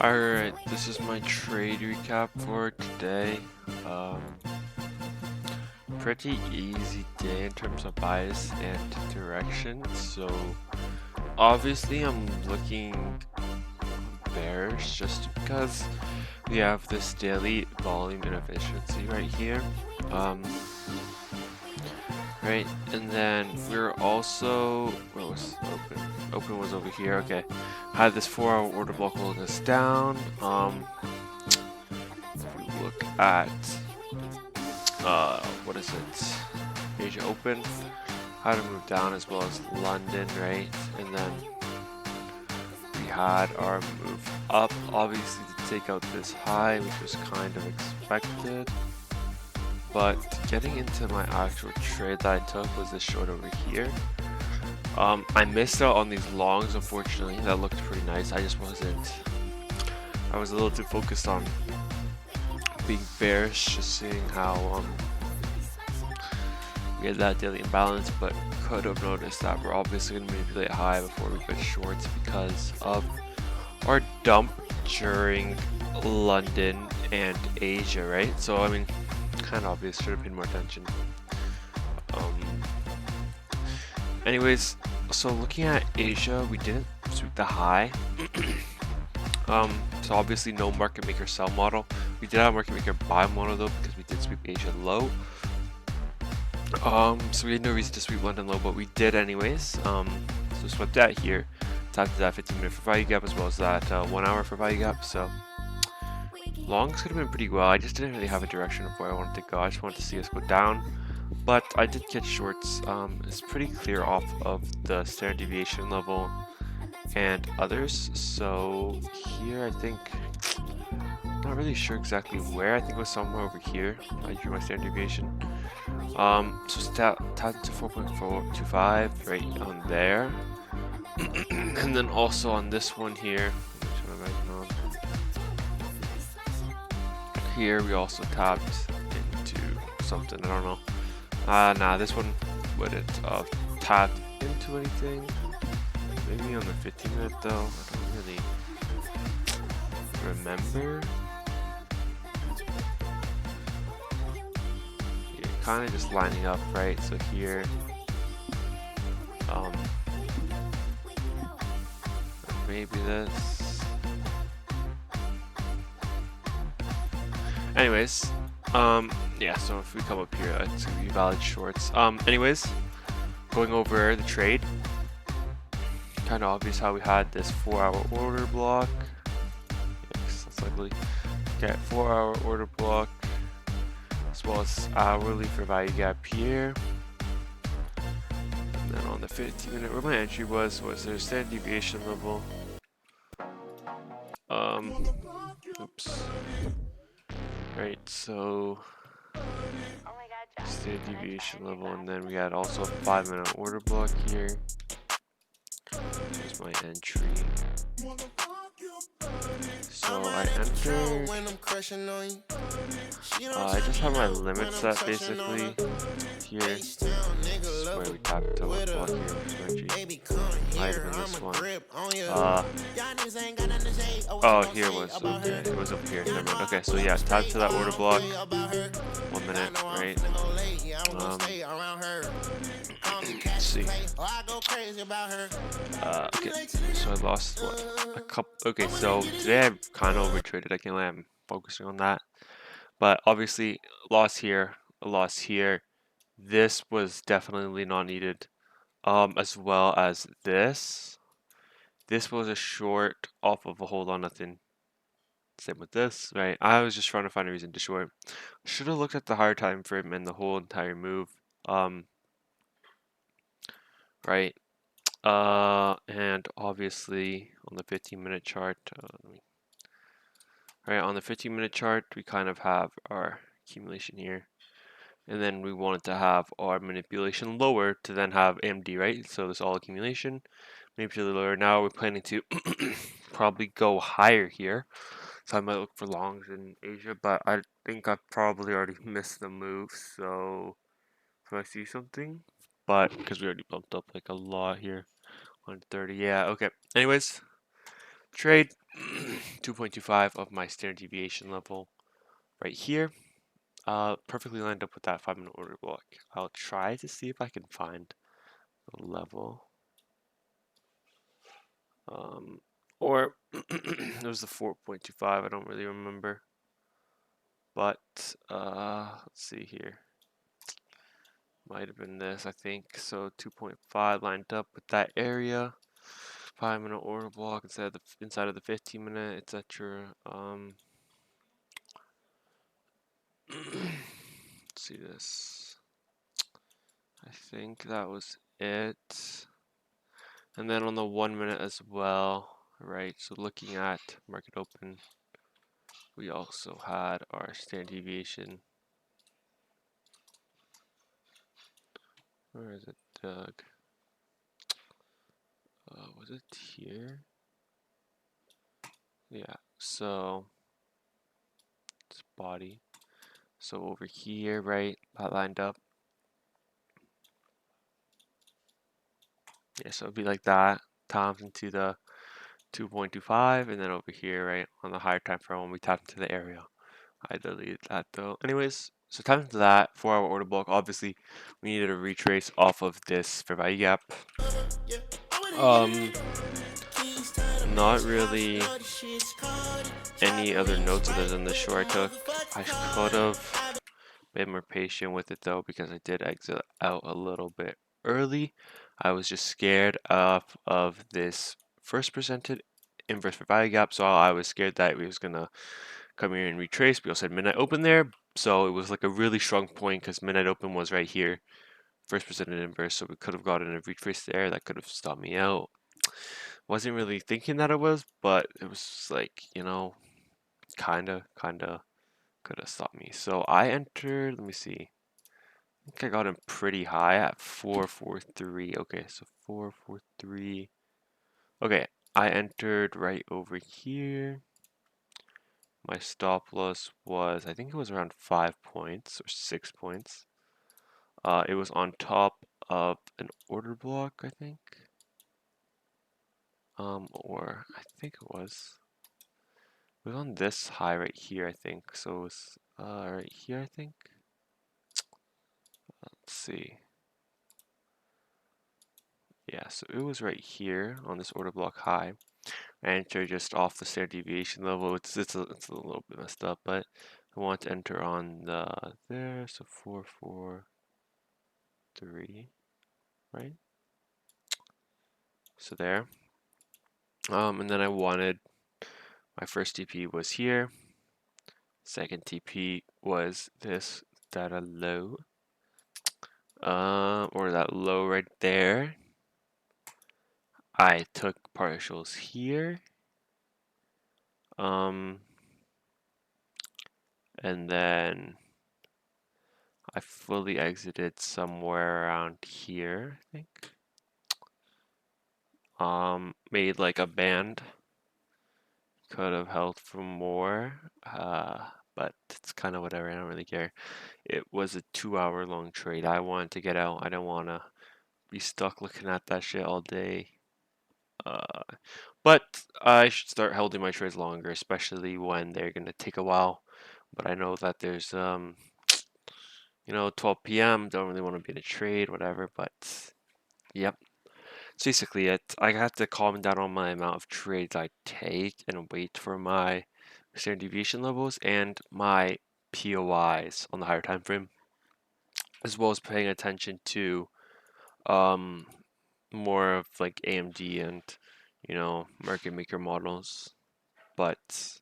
Alright, this is my trade recap for today. Um, Pretty easy day in terms of bias and direction. So obviously I'm looking bearish just because we have this daily volume inefficiency right here. Um, right, and then we're also, where was open? Open was over here. Okay, had this 4-hour order block holding us down. If we look at what is it? Asia Open, how to move down as well as London, right? And then we had our move up, obviously to take out this high, which was kind of expected. But getting into my actual trade that I took was this short over here. I missed out on these longs, unfortunately. That looked pretty nice. I was a little too focused on being bearish, just seeing how we had that daily imbalance, but could have noticed that we're obviously going to manipulate high before we get shorts because of our dump during London and Asia, right? So I mean, kind of obvious, should have paid more attention. Anyways, so looking at Asia, we didn't sweep the high. So obviously no market maker sell model. We did have market maker buy model though because we did sweep Asia low. So we had no reason to sweep London low, but we did anyways. So swept that here, tapped that 15-minute for value gap as well as that 1 hour for value gap. So longs could have been pretty well. I just didn't really have a direction of where I wanted to go. I just wanted to see us go down, but I did get shorts. It's pretty clear off of the standard deviation level and others. So here I think, I'm not really sure exactly where. I think it was somewhere over here. I drew my standard deviation. So tapped to 4.425 right on there. And then also on this one here, here we also tapped into something, I don't know. Nah, this one wouldn't have tapped into anything. Maybe on the 15-minute though, I don't really remember. Yeah, kind of just lining up, right? So here, maybe this. Anyways, yeah, so if we come up here, it's gonna be valid shorts. Anyways, going over the trade, kind of obvious how we had this 4-hour order block. Yikes, that's ugly. Okay, 4-hour order block, as well as hourly for value gap here. And then on the 15-minute, where my entry was their standard deviation level. Oops. Right, so standard deviation level, and then we had also a 5-minute order block here. Here's my entry. So I entered. I just have my limit set basically here. This is where we tap to what block here, which entry. Might have been this one. Oh, here was okay. It was up here. Never mind. Okay, so yeah, tap to that order block. 1 minute, right? Let's see. Okay, so I lost what, a couple. Okay, so today I've kind of overtraded. I can't lie, I'm focusing on that. But obviously, loss here, a loss here. This was definitely not needed. As well as this. This was a short off of a hold on nothing. Same with this, right? I was just trying to find a reason to short. Should have looked at the higher time frame and the whole entire move. Right. And obviously on the 15-minute chart, right, on the 15-minute chart, we kind of have our accumulation here. And then we wanted to have our manipulation lower to then have MD, right? So this all accumulation, manipulate lower. Now we're planning to probably go higher here. So I might look for longs in Asia, but I think I probably already missed the move. So if I see something, but because we already bumped up like a lot here. 130, yeah, okay. Anyways, trade. 2.25 of my standard deviation level right here. Perfectly lined up with that 5-minute order block. I'll try to see if I can find the level. Or it was the 4.25, I don't really remember. But let's see here. Might have been this, I think. So 2.5 lined up with that area. 5-minute order block inside of the 15-minute, etc. Let's see this. I think that was it. And then on the 1-minute as well, right? So looking at market open, we also had our standard deviation. Where is it, Doug? Was it here? Yeah, so it's body. So over here, right, that lined up. Yeah, so it'd be like that, times into the 2.25, and then over here, right, on the higher time frame when we tap into the area. I deleted that though. Anyways, so time into that 4-hour order block. Obviously, we needed a retrace off of this fair value gap. Not really any other notes other than the short I took. I could have been more patient with it though, because I did exit out a little bit early. I was just scared of this first presented inverse fair value gap, so I was scared that we was gonna come here and retrace. We also had midnight open there, so it was like a really strong point because midnight open was right here, first presented inverse, so we could have gotten a retrace there that could have stopped me out. Wasn't really thinking that it was, but it was like, you know, kinda could have stopped me. So I entered, let me see. I think I got him pretty high at 443. Okay, so 443. Okay, I entered right over here. My stop loss was, I think it was around 5 points or 6 points. It was on top of an order block, I think. Or I think it was on this high right here, I think. So it was right here, I think. Let's see. Yeah, so it was right here on this order block high. I entered just off the standard deviation level. It's a little bit messed up, but I want to enter on the there. So 443, right? So there. And then I wanted my first TP was here. Second TP was this data low. Or that low right there. I took partials here. And then I fully exited somewhere around here, I think. Made like a band. Could have held for more, but it's kind of whatever. I don't really care. It was a 2-hour long trade. I wanted to get out. I don't want to be stuck looking at that shit all day. But I should start holding my trades longer, especially when they're gonna take a while. But I know that there's 12 p.m. Don't really want to be in a trade, whatever. But yep, that's basically it. I have to calm down on my amount of trades I take and wait for my standard deviation levels and my POIs on the higher time frame, as well as paying attention to more of like AMD and market maker models. But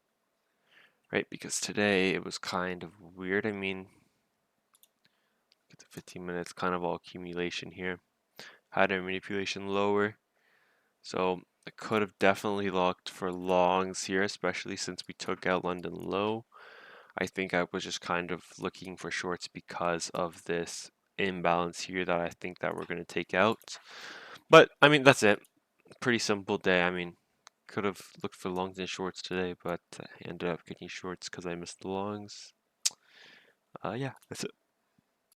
right, because today it was kind of weird. I mean, get the 15 minutes, kind of all accumulation here. Had a manipulation lower, so I could have definitely locked for longs here, especially since we took out London low. I think I was just kind of looking for shorts because of this imbalance here that I think that we're going to take out. But I mean, that's it. Pretty simple day. I mean, could have looked for longs and shorts today, but I ended up getting shorts because I missed the longs. Yeah, that's it.